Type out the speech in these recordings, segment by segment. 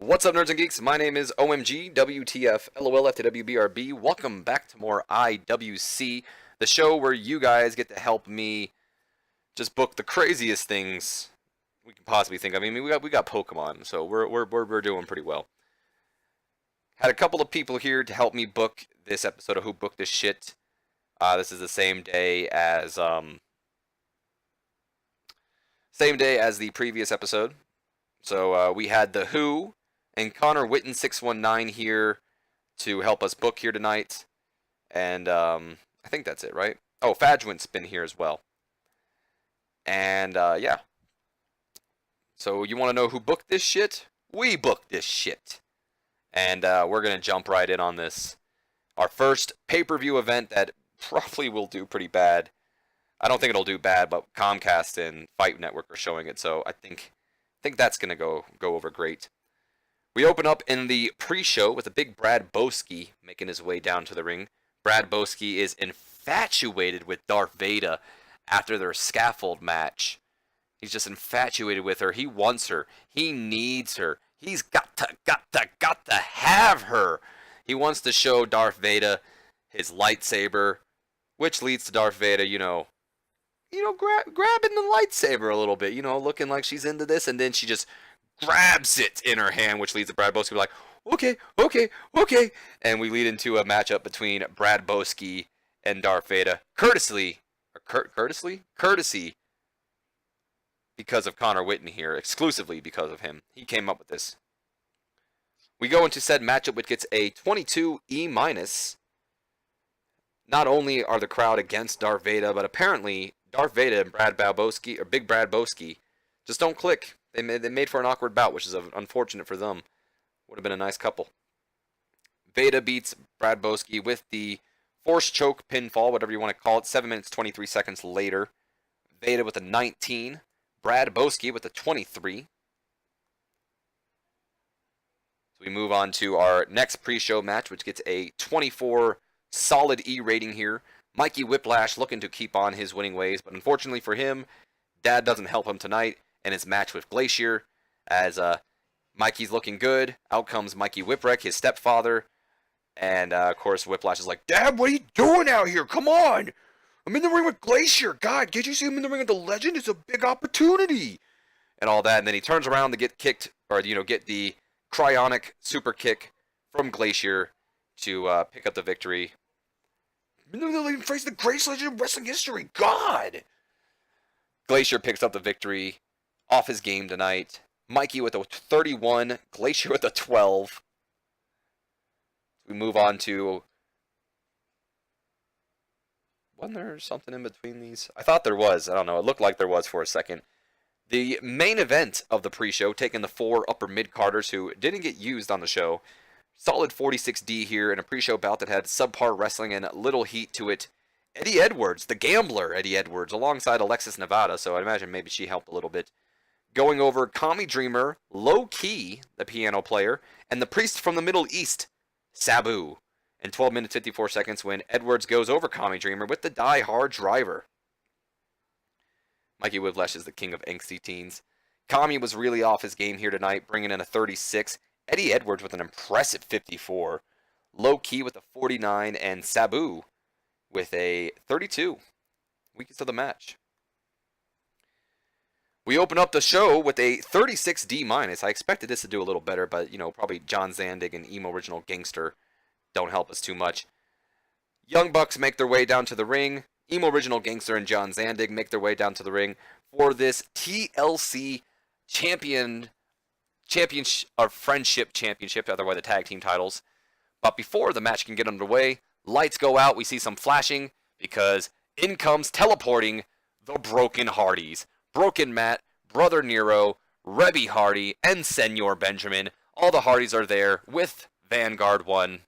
What's up, nerds and geeks? My name is OMG, WTF, LOL, FTWBRB. Welcome back to more IWC, the show where you guys get to help me just book the craziest things we can possibly think of. I mean, we got Pokemon, so we're doing pretty well. Had a couple of people here to help me book this episode of Who Booked This Shit. This is the same day as the previous episode. So we had the Who and Connor Witten 619 here to help us book here tonight. And I think that's it, right? Oh, Fadgwint's been here as well. And yeah. So you want to know who booked this shit? We booked this shit. And we're going to jump right in on this. Our first pay-per-view event that probably will do pretty bad. I don't think it'll do bad, but Comcast and Fight Network are showing it, so I think that's going to go over great. We open up in the pre-show with a big Brad Boski making his way down to the ring. Brad Boski is infatuated with Darth Vader after their scaffold match. He's just infatuated with her. He wants her. He needs her. He's got to have her. He wants to show Darth Vader his lightsaber, which leads to Darth Vader, grabbing the lightsaber a little bit, looking like she's into this, and then she just grabs it in her hand, which leads to Brad Boski like, okay, and we lead into a matchup between Brad Boski and Darth Vader, courtesy because of Connor Witten here, exclusively because of him. He came up with this. We go into said matchup, which gets a 22 E-. Not only are the crowd against Darth Vader, but apparently Darth Vader and Big Brad Boski, just don't click. They made for an awkward bout, which is unfortunate for them. Would have been a nice couple. Vader beats Brad Boski with the force choke pinfall, whatever you want to call it, 7 minutes 23 seconds later. Vader with a 19. Brad Boski with a 23. So we move on to our next pre-show match, which gets a 24 solid E rating here. Mikey Whiplash looking to keep on his winning ways, but unfortunately for him, Dad doesn't help him tonight in his match with Glacier, as Mikey's looking good. Out comes Mikey Whipwreck, his stepfather, and of course Whiplash is like, Dad, what are you doing out here? Come on! I'm in the ring with Glacier. God, can't you see him in the ring with the Legend? It's a big opportunity! And all that, and then he turns around to get kicked, or get the cryonic super kick from Glacier to pick up the victory. Face the greatest legend of wrestling history. God! Glacier picks up the victory off his game tonight. Mikey with a 31. Glacier with a 12. We move on to... Wasn't there something in between these? I thought there was. I don't know. It looked like there was for a second. The main event of the pre-show, taking the 4 upper mid-carders who didn't get used on the show. Solid 46D here in a pre-show bout that had subpar wrestling and little heat to it. Eddie Edwards, the gambler Eddie Edwards, alongside Alexis Nevada, so I imagine maybe she helped a little bit. Going over Kami Dreamer, Low Key, the piano player, and the priest from the Middle East, Sabu. In 12 minutes 54 seconds when Edwards goes over Kami Dreamer with the Die Hard Driver. Mikey Whiplash is the king of angsty teens. Kami was really off his game here tonight, bringing in a 36. Eddie Edwards with an impressive 54. Low Key with a 49, and Sabu with a 32. Weakest of the match. We open up the show with a 36 D-. I expected this to do a little better, but, probably John Zandig and Emo Original Gangster don't help us too much. Young Bucks make their way down to the ring. Emo Original Gangster and John Zandig make their way down to the ring for this TLC Friendship Championship, otherwise the tag team titles. But before the match can get underway, lights go out, we see some flashing, because in comes teleporting the Broken Hardys. Broken Matt, Brother Nero, Rebby Hardy, and Senor Benjamin. All the Hardys are there with Vanguard 1.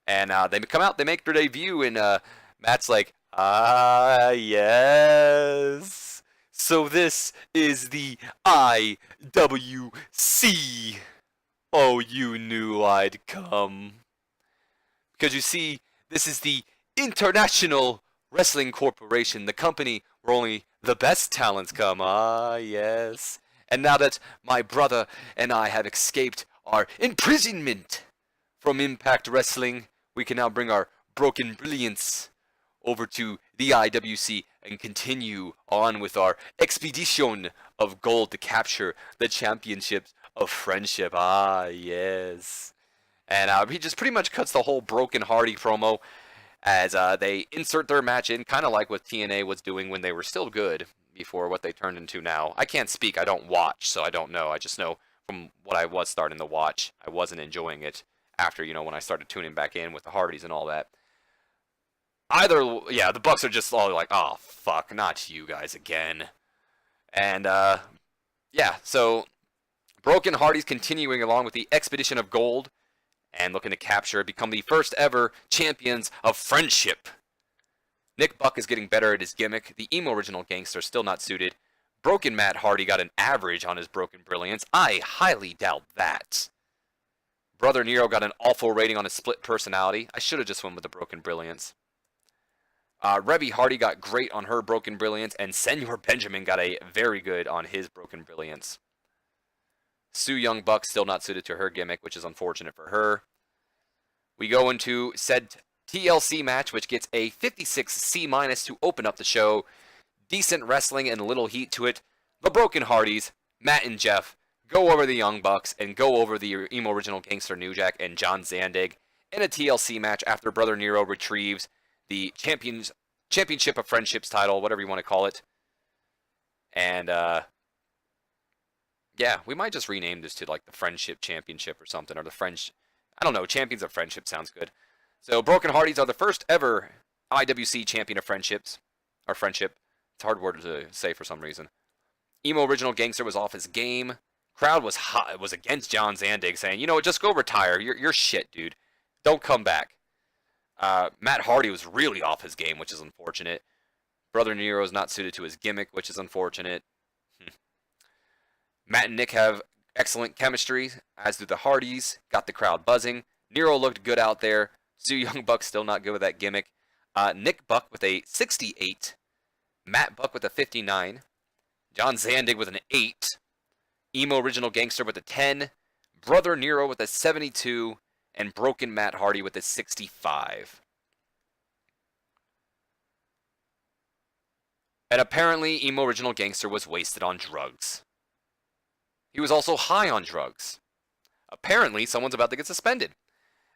And they come out, they make their debut, and Matt's like, yes. So this is the IWC. Oh, you knew I'd come. Because you see, this is the International Wrestling Corporation, the company where only the best talents come. Ah, yes. And now that my brother and I have escaped our imprisonment from Impact Wrestling, we can now bring our broken brilliance over to the IWC and continue on with our expedition of gold to capture the championships of friendship. Ah, yes. And he just pretty much cuts the whole Broken Hardy promo as they insert their match in, kind of like what TNA was doing when they were still good before what they turned into now. I can't speak, I don't watch, so I don't know. I just know from what I was starting to watch, I wasn't enjoying it after, when I started tuning back in with the Hardys and all that. The Bucks are just all like, oh, fuck, not you guys again. And, so Broken Hardys continuing along with the Expedition of Gold and looking to capture, become the first ever champions of friendship. Nick Buck is getting better at his gimmick. The emo original gangster still not suited. Broken Matt Hardy got an average on his Broken Brilliance. I highly doubt that. Brother Nero got an awful rating on his split personality. I should have just went with the Broken Brilliance. Reby Hardy got great on her Broken Brilliance, and Senor Benjamin got a very good on his Broken Brilliance. Sue Young Buck still not suited to her gimmick, which is unfortunate for her. We go into said TLC match, which gets a 56 C- to open up the show. Decent wrestling and a little heat to it. The Broken Hardys, Matt and Jeff, go over the Young Bucks and go over the emo original gangster New Jack and John Zandig in a TLC match after Brother Nero retrieves the Championship of Friendships title, whatever you want to call it. And, we might just rename this to, like, the Friendship Championship or something, or the I don't know, Champions of Friendship sounds good. So, Broken Hardys are the first ever IWC Champion of Friendships, or Friendship. It's a hard word to say for some reason. Emo Original Gangster was off his game. Crowd was hot, was against John Zandig, saying, just go retire. You're shit, dude. Don't come back. Matt Hardy was really off his game, which is unfortunate. Brother Nero is not suited to his gimmick, which is unfortunate. Matt and Nick have excellent chemistry, as do the Hardys. Got the crowd buzzing. Nero looked good out there. Sue Young Buck still not good with that gimmick. Nick Buck with a 68. Matt Buck with a 59. John Zandig with an 8. Emo Original Gangster with a 10. Brother Nero with a 72. And Broken Matt Hardy with a 65. And apparently, Emo Original Gangster was wasted on drugs. He was also high on drugs. Apparently, someone's about to get suspended.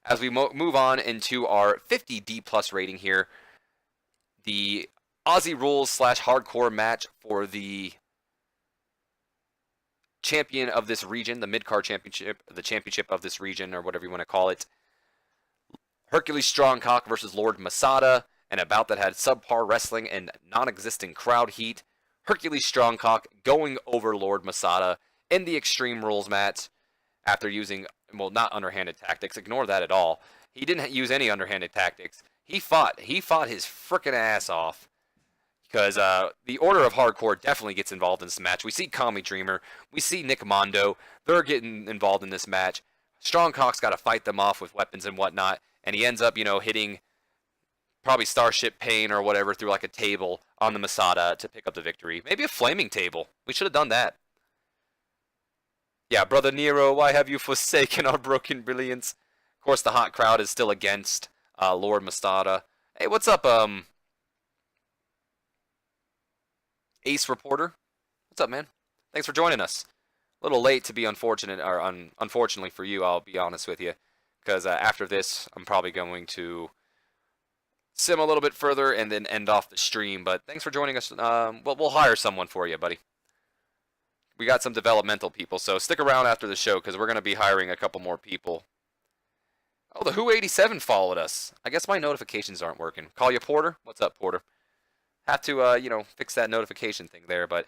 As we move on into our 50 D+ rating here, the Aussie Rules / Hardcore match for the champion of this region, the mid-card championship, the championship of this region, or whatever you want to call it. Hercules Strongcock versus Lord Masada, an bout that had subpar wrestling and non-existent crowd heat. Hercules Strongcock going over Lord Masada in the Extreme Rules match after using, not underhanded tactics. Ignore that at all. He didn't use any underhanded tactics. He fought his frickin' ass off. Because the Order of Hardcore definitely gets involved in this match. We see Kami Dreamer. We see Nick Mondo. They're getting involved in this match. Strongcock's got to fight them off with weapons and whatnot. And he ends up, hitting probably Starship Pain or whatever through like a table on the Masada to pick up the victory. Maybe a flaming table. We should have done that. Yeah, Brother Nero, why have you forsaken our Broken Brilliance? Of course, the hot crowd is still against Lord Masada. Hey, what's up, Ace Reporter? What's up, man? Thanks for joining us. A little late to be unfortunately for you, I'll be honest with you. Because after this, I'm probably going to sim a little bit further and then end off the stream. But thanks for joining us. We'll hire someone for you, buddy. We got some developmental people, so stick around after the show because we're going to be hiring a couple more people. Oh, the Who 87 followed us. I guess my notifications aren't working. Call you Porter? What's up, Porter? Have to, fix that notification thing there, but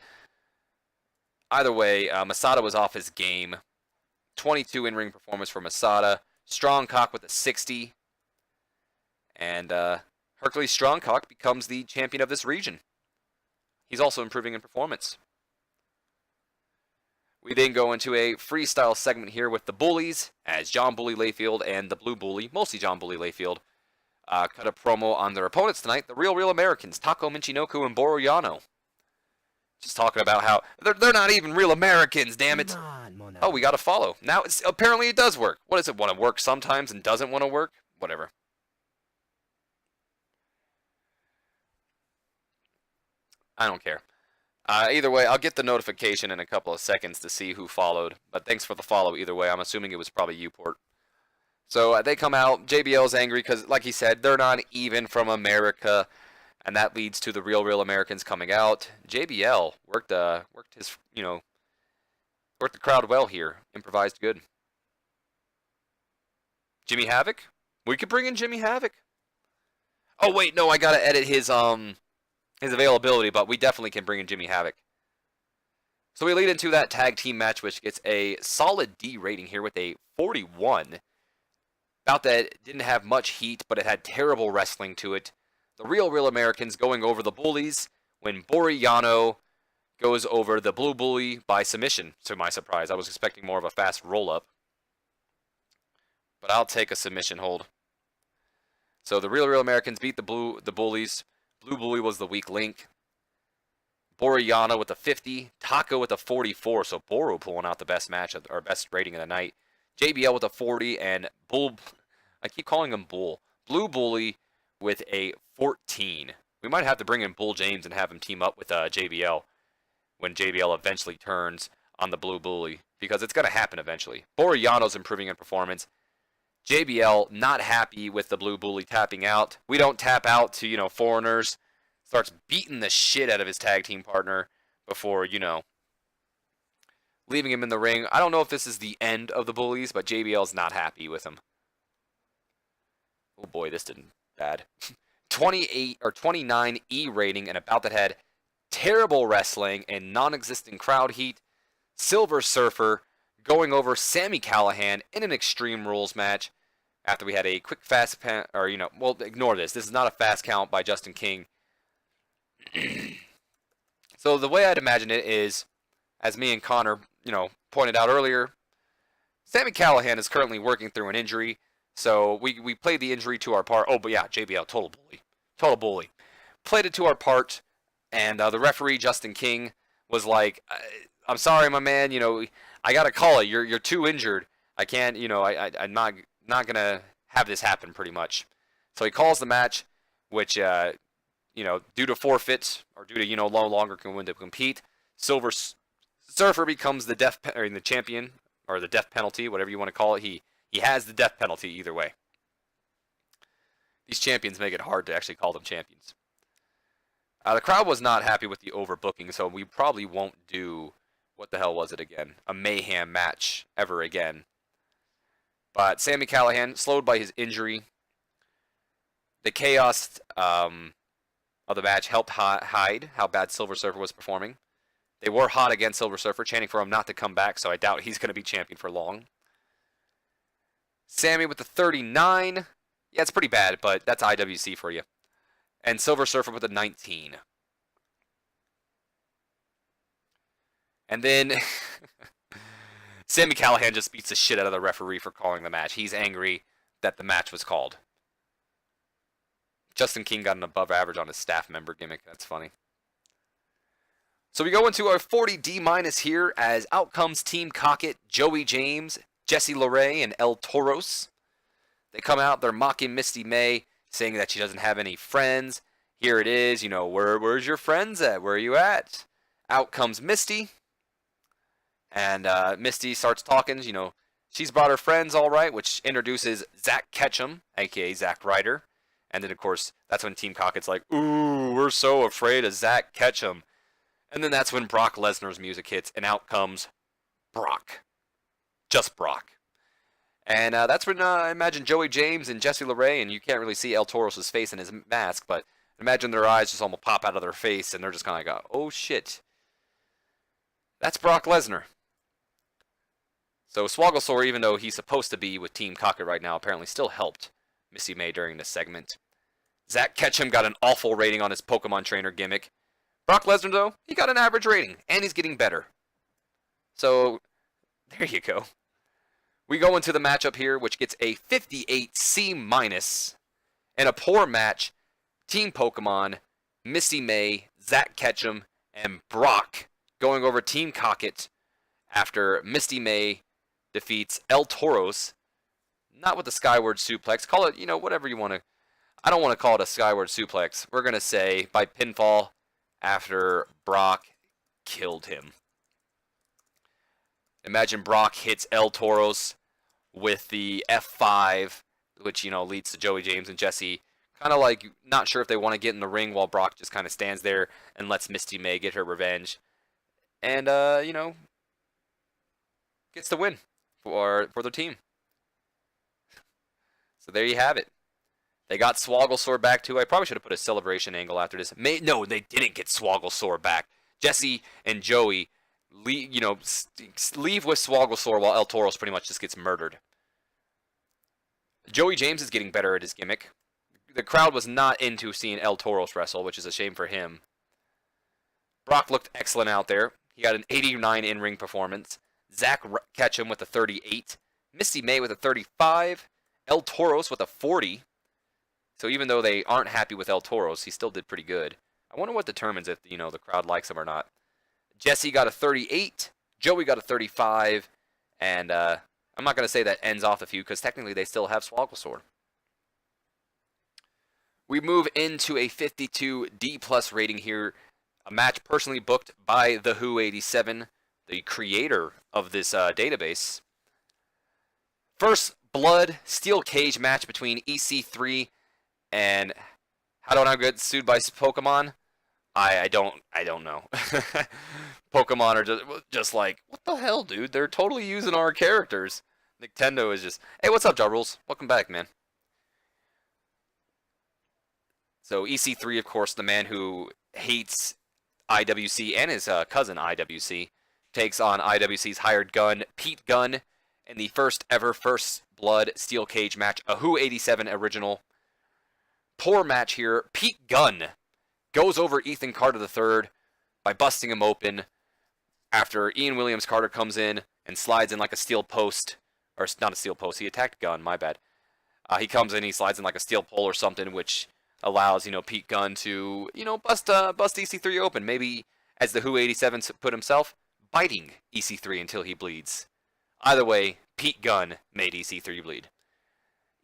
either way, Masada was off his game. 22 in-ring performance for Masada. Strongcock with a 60. And Hercules Strongcock becomes the champion of this region. He's also improving in performance. We then go into a freestyle segment here with the Bullies, as John Bully Layfield and the Blue Bully, mostly John Bully Layfield, cut a promo on their opponents tonight, the Real Americans, Taco Michinoku and Boro Yano. Just talking about how they're not even real Americans, damn it. Oh, we got to follow. Now, apparently it does work. What does it want to work sometimes and doesn't want to work? Whatever. I don't care. Either way, I'll get the notification in a couple of seconds to see who followed. But thanks for the follow either way. I'm assuming it was probably Uport. So they come out. JBL's angry because, like he said, they're not even from America. And that leads to the real Americans coming out. JBL worked his, worked the crowd well here. Improvised good. Jimmy Havoc? We could bring in Jimmy Havoc. Oh wait, no, I gotta edit his availability, but we definitely can bring in Jimmy Havoc. So we lead into that tag team match, which gets a solid D rating here with a 41. About that, didn't have much heat, but it had terrible wrestling to it. The real Americans going over the bullies when Borillano goes over the blue bully by submission, to my surprise. I was expecting more of a fast roll-up. But I'll take a submission hold. So the real Americans beat the bullies. Blue bully was the weak link. Borillano with a 50. Taco with a 44. So Boro pulling out the best match, or best rating of the night. JBL with a 40. And I keep calling him Bull. Blue bully with a 14. We might have to bring in Bull James and have him team up with JBL when JBL eventually turns on the blue bully, because it's going to happen eventually. Borillano's improving in performance. JBL not happy with the blue bully tapping out. We don't tap out to, foreigners. Starts beating the shit out of his tag team partner before, leaving him in the ring. I don't know if this is the end of the bullies, but JBL's not happy with him. Oh boy, this didn't bad. 28 or 29 E rating, and about that had terrible wrestling and non-existent crowd heat. Silver Surfer going over Sami Callihan in an Extreme Rules match after we had a quick fast ignore this. This is not a fast count by Justin King. So the way I'd imagine it is, as me and Connor, pointed out earlier, Sami Callihan is currently working through an injury. So we played the injury to our part. Oh, but yeah, JBL, total bully. Played it to our part, and the referee, Justin King, was like, I'm sorry, my man, I got to call it. You're too injured. I can't, I'm not going to have this happen, pretty much. So he calls the match, which, due to forfeits, or due to, no longer can win to compete, Silver Surfer becomes the champion, or the death penalty, whatever you want to call it. He has the death penalty either way. These champions make it hard to actually call them champions. The crowd was not happy with the overbooking, so we probably won't do, what the hell was it again? A Mayhem match ever again. But Sami Callihan, slowed by his injury. The chaos of the match helped hide how bad Silver Surfer was performing. They were hot against Silver Surfer, chanting for him not to come back, so I doubt he's going to be champion for long. Sami with the 39. Yeah, it's pretty bad, but that's IWC for you. And Silver Surfer with a 19. And then Sami Callihan just beats the shit out of the referee for calling the match. He's angry that the match was called. Justin King got an above average on his staff member gimmick. That's funny. So we go into our 40 D- here as out comes Team Cockett, Joey James, Jesse LeRae, and El Toros. They come out, they're mocking Misty May, saying that she doesn't have any friends. Here it is, where's your friends at? Where are you at? Out comes Misty. And Misty starts talking, she's brought her friends all right, which introduces Zach Ketchum, a.k.a. Zack Ryder. And then, of course, that's when Team Cockett's like, ooh, we're so afraid of Zach Ketchum. And then that's when Brock Lesnar's music hits, and out comes Brock. Just Brock. And that's when I imagine Joey James and Jesse LeRae, and you can't really see El Toros' face in his mask, but imagine their eyes just almost pop out of their face, and they're just kind of like, oh shit. That's Brock Lesnar. So Swogglesore, even though he's supposed to be with Team Cockett right now, apparently still helped Missy May during this segment. Zach Ketchum got an awful rating on his Pokemon trainer gimmick. Brock Lesnar, though, he got an average rating, and he's getting better. So, there you go. We go into the matchup here, which gets a 58 C-. In a poor match, Team Pokemon, Missy May, Zach Ketchum, and Brock going over Team Cockett after Misty May defeats El Toros. Not with the Skyward Suplex. Call it, whatever you want to. I don't want to call it a Skyward Suplex. We're going to say by pinfall after Brock killed him. Imagine Brock hits El Toros with the F5, which, leads to Joey James and Jesse kind of like not sure if they want to get in the ring while Brock just kind of stands there and lets Misty May get her revenge. And, gets the win for their team. So there you have it. They got Swogglesaur back too. I probably should have put a celebration angle after this. No, they didn't get Swogglesaur back. Jesse and Joey leave with Swogglesaur while El Toros pretty much just gets murdered. Joey James is getting better at his gimmick. The crowd was not into seeing El Toros wrestle, which is a shame for him. Brock looked excellent out there. He got an 89 in-ring performance. Zach Ketchum with a 38. Misty May with a 35. El Toros with a 40. So even though they aren't happy with El Toros, he still did pretty good. I wonder what determines if, the crowd likes him or not. Jesse got a 38. Joey got a 35. And I'm not going to say that ends off the feud because technically they still have Swogglesaur. We move into a 52D+ rating here. A match personally booked by the Who 87, the creator of this database. First Blood Steel Cage match between EC3 and how do I not get sued by Pokemon? I don't know. Pokemon are just like, what the hell, dude? They're totally using our characters. Nintendo is just, hey, what's up, Ja Rules? Welcome back, man. So EC3, of course, the man who hates IWC and his cousin IWC, takes on IWC's hired gun, Pete Gunn, in the first ever First Blood Steel Cage match, a Who 87 original. Poor match here. Pete Gunn goes over Ethan Carter III by busting him open after Ian Williams Carter comes in and slides in like a steel post. Or not a steel post, he attacked Gunn, my bad. He comes in, he slides in like a steel pole or something, which allows, Pete Gunn to, bust EC3 open. Maybe, as the Who 87 put himself, biting EC3 until he bleeds. Either way, Pete Gunn made EC3 bleed.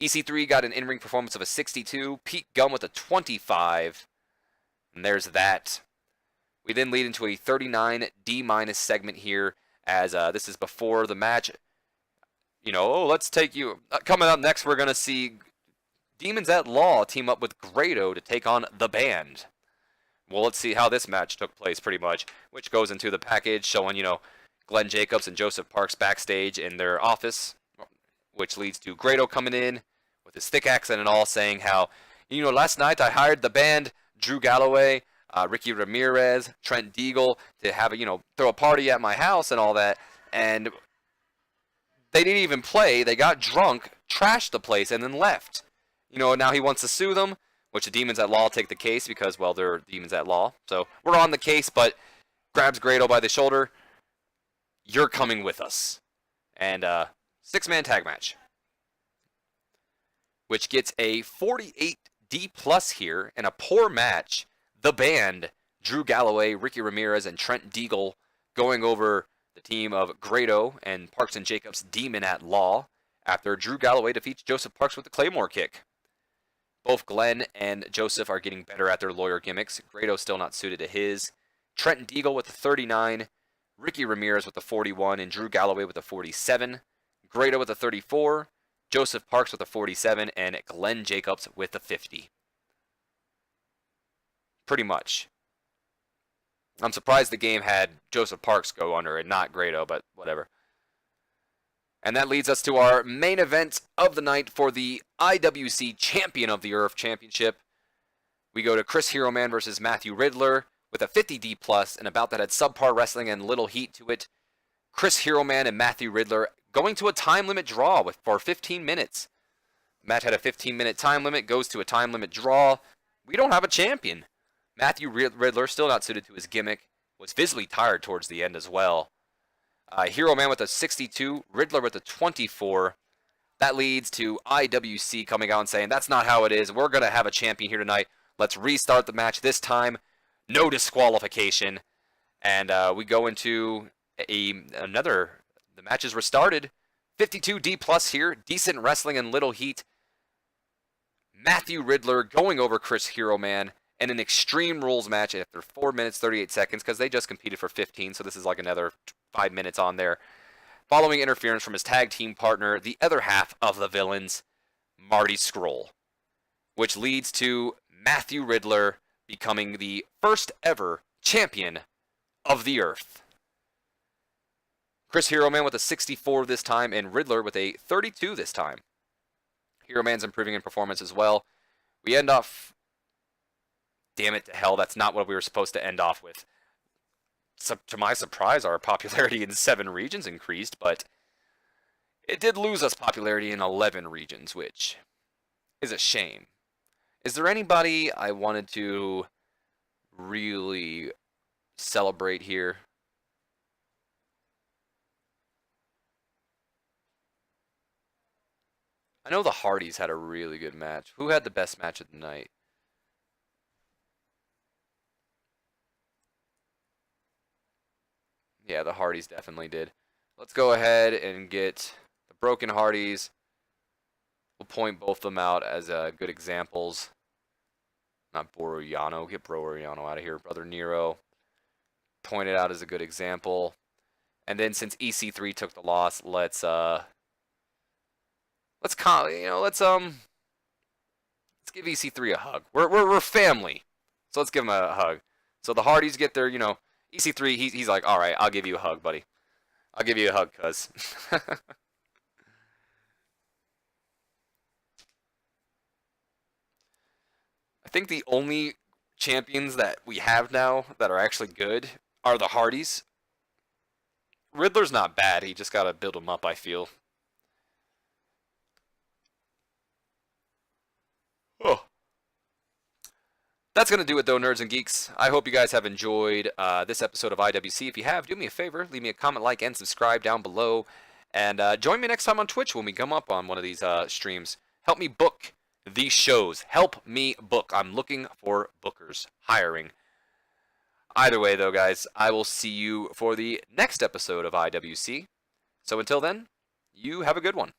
EC3 got an in-ring performance of a 62. Pete Gunn with a 25. And there's that. We then lead into a 39D- segment here, as this is before the match. Let's take you. Coming up next, we're going to see Demons at Law team up with Grado to take on The Band. Well, let's see how this match took place, pretty much, which goes into the package showing, Glenn Jacobs and Joseph Parks backstage in their office, which leads to Grado coming in with his thick accent and all, saying how, last night I hired The Band, Drew Galloway, Ricky Ramirez, Trent Deagle to have throw a party at my house and all that, and they didn't even play. They got drunk, trashed the place, and then left. Now he wants to sue them, which the Demons at Law take the case because, well, they're Demons at Law. So we're on the case, but grabs Grado by the shoulder. You're coming with us. And 6-man tag match, which gets a 48D+ here and a poor match. The Band, Drew Galloway, Ricky Ramirez, and Trent Deagle going over the team of Grado and Parks and Jacobs Demon at Law after Drew Galloway defeats Joseph Parks with the Claymore kick. Both Glenn and Joseph are getting better at their lawyer gimmicks. Grado's still not suited to his. Trent Deagle with the 39, Ricky Ramirez with the 41, and Drew Galloway with the 47. Grado with the 34, Joseph Parks with the 47, and Glenn Jacobs with the 50. Pretty much. I'm surprised the game had Joseph Parks go under and not Grado, but whatever. And that leads us to our main event of the night for the IWC Champion of the Earth Championship. We go to Chris Hero Man versus Matthew Riddler with a 50D+, and about that had subpar wrestling and little heat to it. Chris Hero Man and Matthew Riddler going to a time limit draw for 15 minutes. The match had a 15-minute time limit, goes to a time limit draw. We don't have a champion. Matthew Riddler, still not suited to his gimmick, was visibly tired towards the end as well. Hero Man with a 62, Riddler with a 24. That leads to IWC coming out and saying, that's not how it is. We're going to have a champion here tonight. Let's restart the match this time. No disqualification. And we go into another. The matches restarted. 52D plus here. Decent wrestling and little heat. Matthew Riddler going over Chris Hero Man in an Extreme Rules match after 4 minutes 38 seconds because they just competed for 15, so this is like another 5 minutes on there. Following interference from his tag team partner, the other half of the Villains, Marty Scurll, which leads to Matthew Riddler becoming the first ever champion of the Earth. Chris Hero Man with a 64 this time, and Riddler with a 32 this time. Hero Man's improving in performance as well. We end off... Damn it to hell, that's not what we were supposed to end off with. So, to my surprise, our popularity in 7 regions increased, but it did lose us popularity in 11 regions, which is a shame. Is there anybody I wanted to really celebrate here? I know the Hardys had a really good match. Who had the best match of the night? Yeah, the Hardys definitely did. Let's go ahead and get the Broken Hardys. We'll point both of them out as good examples. Not Boruyano. Get Boruyano out of here. Brother Nero. Point it out as a good example. And then since EC3 took the loss, let's give EC3 a hug. We're family, so let's give him a hug. So the Hardys get their, EC3. He's like, all right, I'll give you a hug, buddy. I'll give you a hug, cuz. I think the only champions that we have now that are actually good are the Hardys. Riddler's not bad. He just gotta build him up, I feel. Oh. That's going to do it, though, nerds and geeks. I hope you guys have enjoyed this episode of IWC. If you have, do me a favor. Leave me a comment, like, and subscribe down below. And join me next time on Twitch when we come up on one of these streams. Help me book these shows. Help me book. I'm looking for bookers. Hiring. Either way, though, guys, I will see you for the next episode of IWC. So until then, you have a good one.